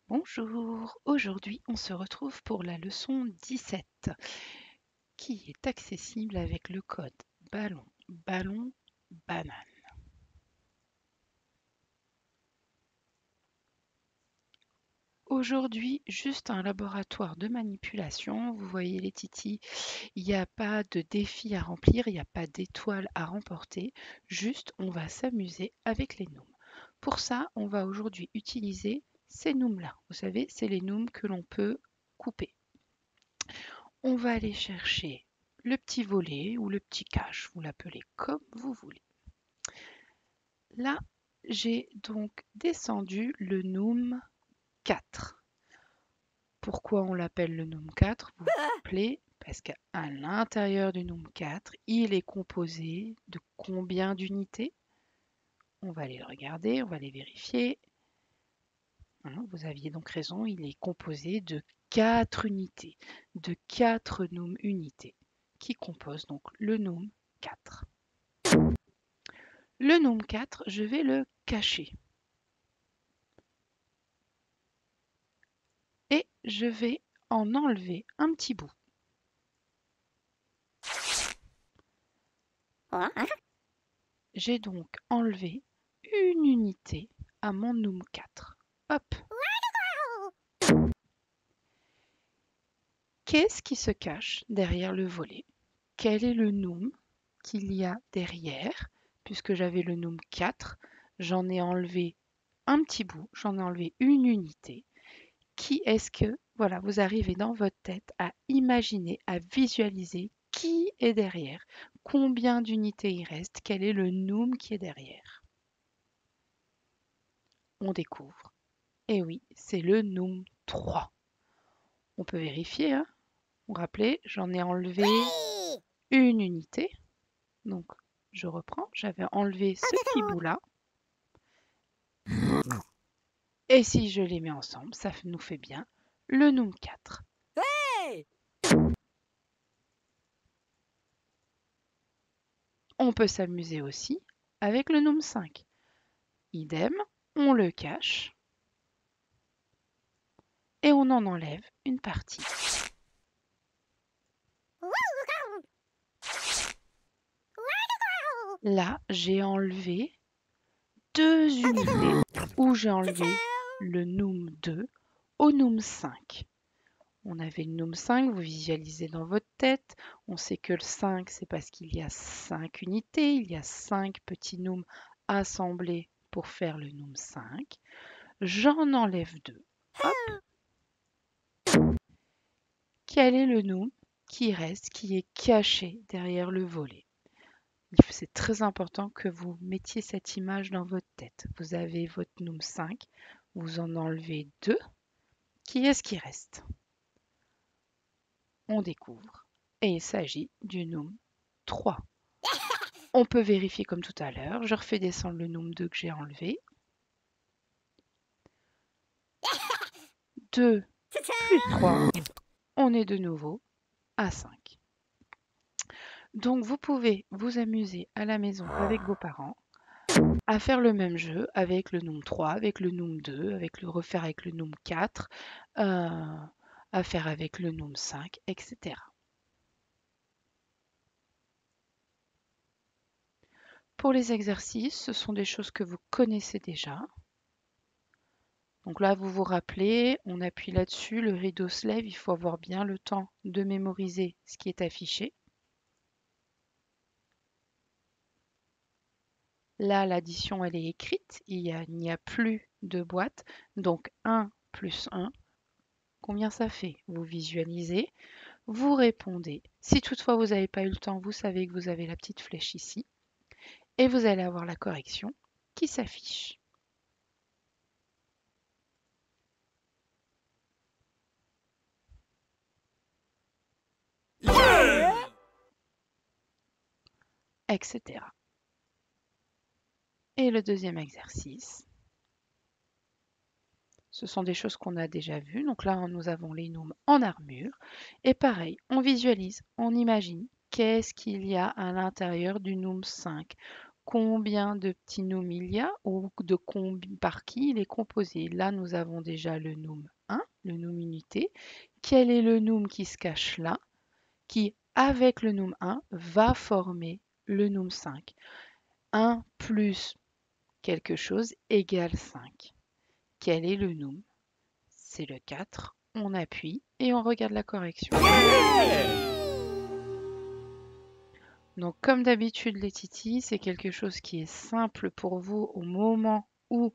Bonjour, aujourd'hui on se retrouve pour la leçon 17 qui est accessible avec le code ballon, ballon, banane. Aujourd'hui, juste un laboratoire de manipulation. Vous voyez les titis, il n'y a pas de défi à remplir, il n'y a pas d'étoile à remporter. Juste, on va s'amuser avec les noumes. Pour ça, on va aujourd'hui utiliser ces noumes-là. Vous savez, c'est les noumes que l'on peut couper. On va aller chercher le petit volet ou le petit cache, vous l'appelez comme vous voulez. Là, j'ai donc descendu le noum 4. Pourquoi on l'appelle le noum 4? Vous vous rappelez? Parce qu'à l'intérieur du noum 4, il est composé de combien d'unités? On va aller le regarder, on va les vérifier. Vous aviez donc raison, il est composé de 4 unités, de 4 noum unités, qui composent donc le noum 4. Le noum 4, je vais le cacher. Et je vais en enlever un petit bout. J'ai donc enlevé une unité à mon noum 4. Hop. Qu'est-ce qui se cache derrière le volet? Quel est le noum qu'il y a derrière? Puisque j'avais le noum 4, j'en ai enlevé un petit bout, j'en ai enlevé une unité. Qui est-ce que, voilà, vous arrivez dans votre tête à imaginer, à visualiser qui est derrière? Combien d'unités il reste? Quel est le noum qui est derrière? On découvre. Et oui, c'est le noum 3. On peut vérifier, hein? Vous vous rappelez, j'en ai enlevé une unité. Donc, je reprends. J'avais enlevé ce petit bout-là. Et si je les mets ensemble, ça nous fait bien le noum 4. On peut s'amuser aussi avec le noum 5. Idem, on le cache et on en enlève une partie. Là, j'ai enlevé 2 unités où j'ai enlevé le noum 2 au noum 5. On avait le noum 5, vous visualisez dans votre tête. On sait que le 5, c'est parce qu'il y a 5 unités, il y a 5 petits noums assemblés pour faire le noum 5. J'en enlève 2. Hop. Quel est le noum qui reste, qui est caché derrière le volet? C'est très important que vous mettiez cette image dans votre tête. Vous avez votre noum 5, vous en enlevez 2. Qui est-ce qui reste? On découvre. Et il s'agit du noum 3. On peut vérifier comme tout à l'heure. Je refais descendre le noum 2 que j'ai enlevé. 2 plus 3, on est de nouveau à 5. Donc vous pouvez vous amuser à la maison avec vos parents à faire le même jeu avec le noum 3, avec le noum 2, avec le refaire avec le noum 4, à faire avec le noum 5, etc. Pour les exercices, ce sont des choses que vous connaissez déjà. Donc là, vous vous rappelez, on appuie là-dessus, le rideau se lève, il faut avoir bien le temps de mémoriser ce qui est affiché. Là, l'addition, elle est écrite, il n'y a plus de boîte. Donc 1 plus 1, combien ça fait? Vous visualisez, vous répondez. Si toutefois vous n'avez pas eu le temps, vous savez que vous avez la petite flèche ici. Et vous allez avoir la correction qui s'affiche. Etc. Et le deuxième exercice, ce sont des choses qu'on a déjà vues. Donc là, nous avons les noums en armure. Et pareil, on visualise, on imagine qu'est-ce qu'il y a à l'intérieur du noum 5. combien de petits noums il y a ou par qui il est composé. Là, nous avons déjà le noum 1, le noum unité. Quel est le noum qui se cache là, qui, avec le noum 1, va former le noum 5. 1 plus quelque chose égale 5. Quel est le noum? C'est le 4. On appuie et on regarde la correction. Donc comme d'habitude les titis, c'est quelque chose qui est simple pour vous au moment où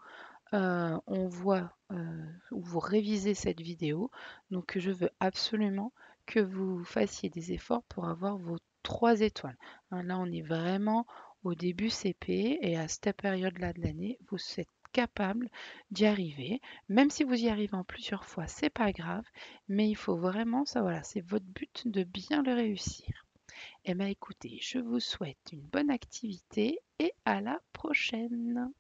on voit où vous révisez cette vidéo. Donc je veux absolument que vous fassiez des efforts pour avoir vos 3 étoiles. Hein, là on est vraiment au début CP et à cette période-là de l'année, vous êtes capable d'y arriver. Même si vous y arrivez en plusieurs fois, c'est pas grave, mais il faut vraiment, ça voilà, c'est votre but de bien le réussir. Eh bien écoutez, je vous souhaite une bonne activité et à la prochaine.